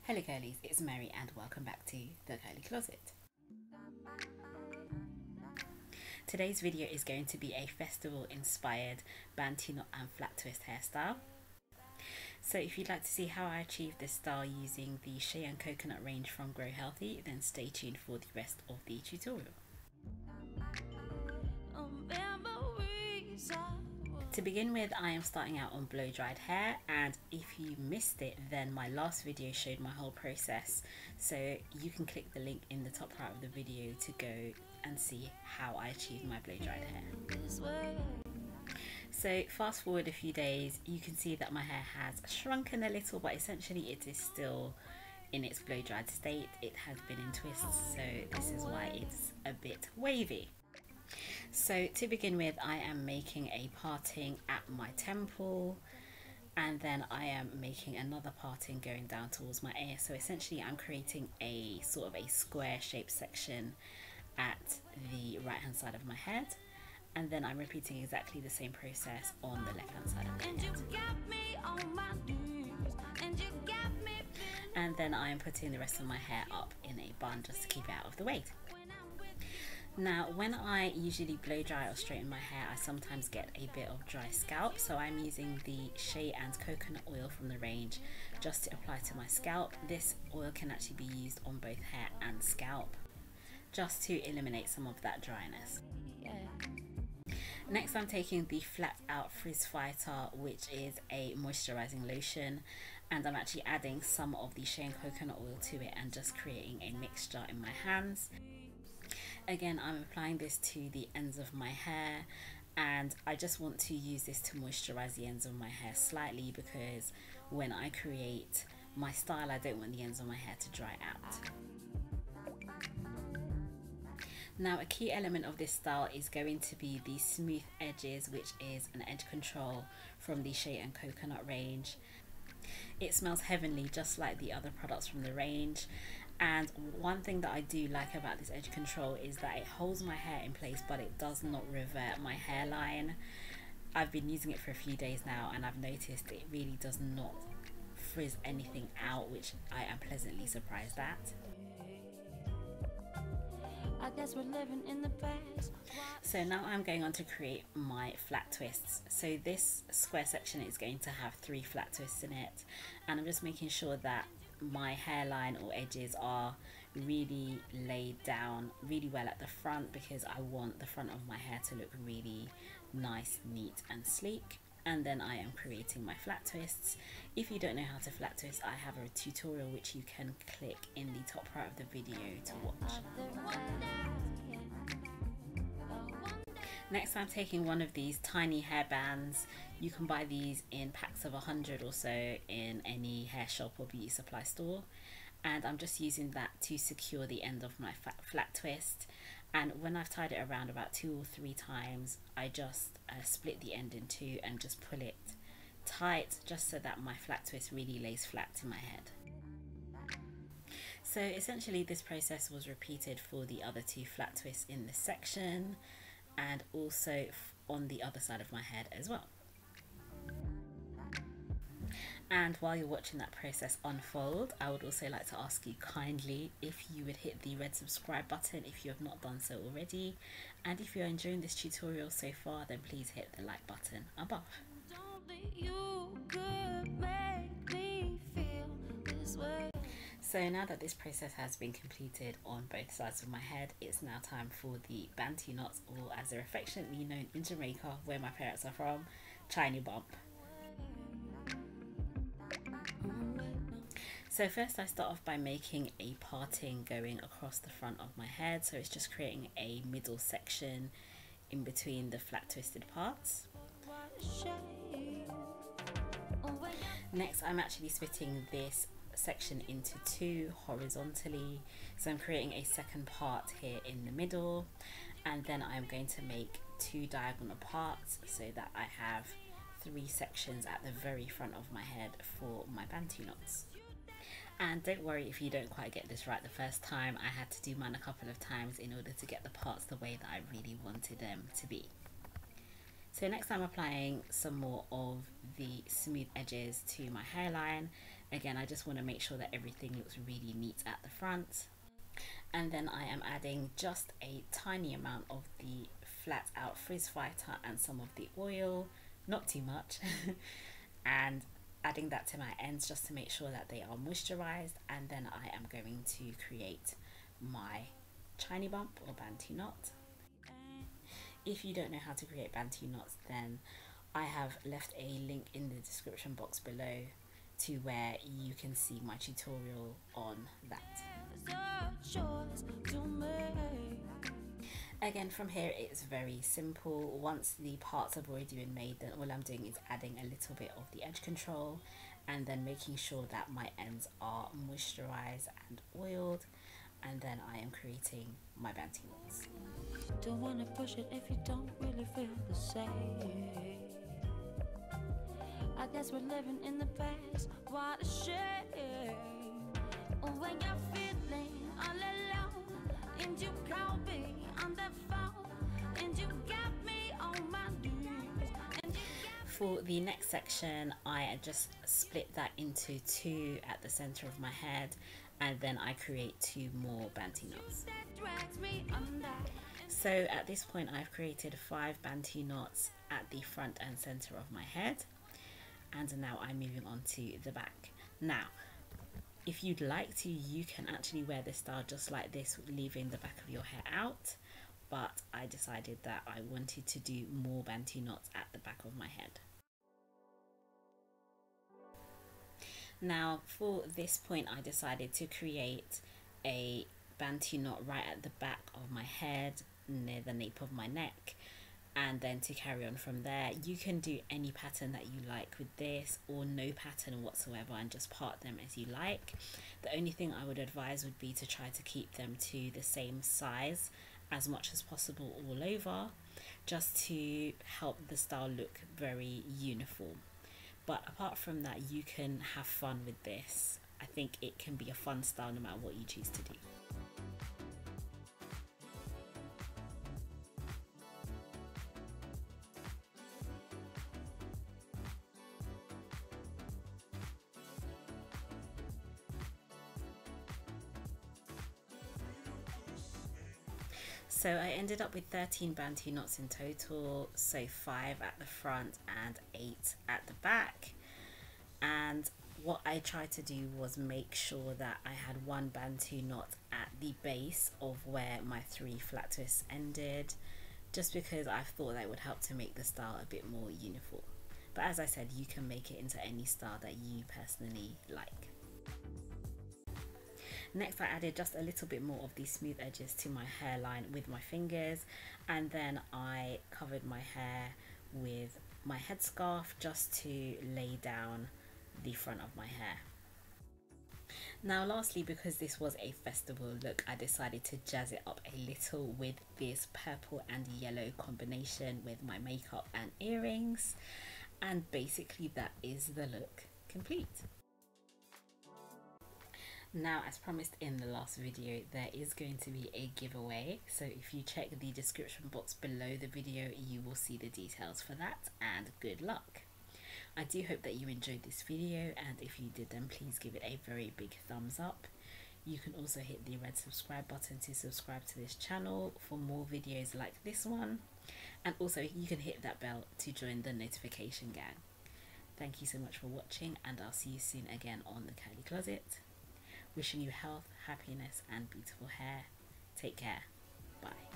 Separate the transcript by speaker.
Speaker 1: Hello girlies, it's Mary and welcome back to the Girly Closet. Today's video is going to be a festival inspired Bantu Knot and flat twist hairstyle. So if you'd like to see how I achieved this style using the Shea and Coconut range from GroHealthy, then stay tuned for the rest of the tutorial. To begin with, I am starting out on blow dried hair, and if you missed it, then my last video showed my whole process, so you can click the link in the top right of the video to go and see how I achieved my blow dried hair. So fast forward a few days, you can see that my hair has shrunken a little, but essentially it is still in its blow dried state. It has been in twists, so this is why it's a bit wavy. So to begin with, I am making a parting at my temple, and then I am making another parting going down towards my ear. So essentially I'm creating a sort of a square shaped section at the right hand side of my head, and then I'm repeating exactly the same process on the left hand side of my head. And then I am putting the rest of my hair up in a bun just to keep it out of the way. Now, when I usually blow dry or straighten my hair, I sometimes get a bit of dry scalp, so I'm using the Shea and Coconut oil from the range just to apply to my scalp. This oil can actually be used on both hair and scalp just to eliminate some of that dryness. Next, I'm taking the Flat Out Frizz Fighter, which is a moisturizing lotion, and I'm actually adding some of the Shea and Coconut oil to it and just creating a mixture in my hands. Again, I'm applying this to the ends of my hair, and I just want to use this to moisturize the ends of my hair slightly, because when I create my style, I don't want the ends of my hair to dry out. Now, a key element of this style is going to be the smooth edges, which is an edge control from the Shea and Coconut range. It smells heavenly, just like the other products from the range. And one thing that I do like about this edge control is that it holds my hair in place, but it does not revert my hairline. I've been using it for a few days now, and I've noticed it really does not frizz anything out, which I am pleasantly surprised at. I guess we're living in the past. So now I'm going on to create my flat twists. So this square section is going to have 3 flat twists in it, and I'm just making sure that my hairline or edges are really laid down really well at the front, because I want the front of my hair to look really nice, neat and sleek. And then I am creating my flat twists. If you don't know how to flat twist, I have a tutorial which you can click in the top right of the video to watch. Next, I'm taking one of these tiny hair bands. You can buy these in packs of 100 or so in any hair shop or beauty supply store, and I'm just using that to secure the end of my flat twist. And when I've tied it around about 2 or 3 times, I just split the end in 2 and just pull it tight, just so that my flat twist really lays flat to my head. So essentially this process was repeated for the other 2 flat twists in this section, and also on the other side of my head as well. And while you're watching that process unfold, I would also like to ask you kindly if you would hit the red subscribe button if you have not done so already, and if you're enjoying this tutorial so far, then please hit the like button above. So now that this process has been completed on both sides of my head, it's now time for the Bantu knots, or as they're affectionately known in Jamaica, where my parents are from, Chiny bump. So first I start off by making a parting going across the front of my head, so it's just creating a middle section in between the flat twisted parts. Next, I'm actually splitting this section into 2 horizontally, so I'm creating a second part here in the middle, and then I'm going to make 2 diagonal parts so that I have 3 sections at the very front of my head for my Bantu knots. And don't worry if you don't quite get this right the first time. I had to do mine a couple of times in order to get the parts the way that I really wanted them to be. So next I'm applying some more of the smooth edges to my hairline, Again, I just want to make sure that everything looks really neat at the front. And then I am adding just a tiny amount of the flat out frizz fighter and some of the oil, not too much, and adding that to my ends just to make sure that they are moisturized. And then I am going to create my shiny bump or Bantu knot. If you don't know how to create Bantu knots, then I have left a link in the description box below to where you can see my tutorial on that. Again, from here it's very simple. Once the parts have already been made, then all I'm doing is adding a little bit of the edge control and then making sure that my ends are moisturized and oiled, and then I am creating my Bantu knots.
Speaker 2: Don't wanna push it if you don't really feel the same. I guess we're living in the past, what a shame. When you're feeling all alone and you call me on the phone and you got me on my knees.
Speaker 1: For the next section, I just split that into two at the center of my head, and then I create two more Bantu knots. So at this point I've created 5 Bantu knots at the front and center of my head, and now I'm moving on to the back. Now if you'd like to, you can actually wear this style just like this, leaving the back of your hair out, but I decided that I wanted to do more Bantu knots at the back of my head. Now for this point I decided to create a Bantu knot right at the back of my head near the nape of my neck, and then to carry on from there. You can do any pattern that you like with this, or no pattern whatsoever, and just part them as you like. The only thing I would advise would be to try to keep them to the same size as much as possible all over, just to help the style look very uniform. But apart from that, you can have fun with this. I think it can be a fun style no matter what you choose to do. So I ended up with 13 Bantu knots in total, so 5 at the front and 8 at the back. And what I tried to do was make sure that I had one Bantu knot at the base of where my 3 flat twists ended, just because I thought that would help to make the style a bit more uniform. But as I said, you can make it into any style that you personally like. Next I added just a little bit more of the smooth edges to my hairline with my fingers, and then I covered my hair with my headscarf just to lay down the front of my hair. Now lastly, because this was a festival look, I decided to jazz it up a little with this purple and yellow combination with my makeup and earrings, and basically that is the look complete. Now, as promised in the last video, there is going to be a giveaway, so if you check the description box below the video you will see the details for that, and good luck. I do hope that you enjoyed this video, and if you did, then please give it a very big thumbs up. You can also hit the red subscribe button to subscribe to this channel for more videos like this one, and also you can hit that bell to join the notification gang. Thank you so much for watching, and I'll see you soon again on the Curly Closet. Wishing you health, happiness and beautiful hair. Take care. Bye.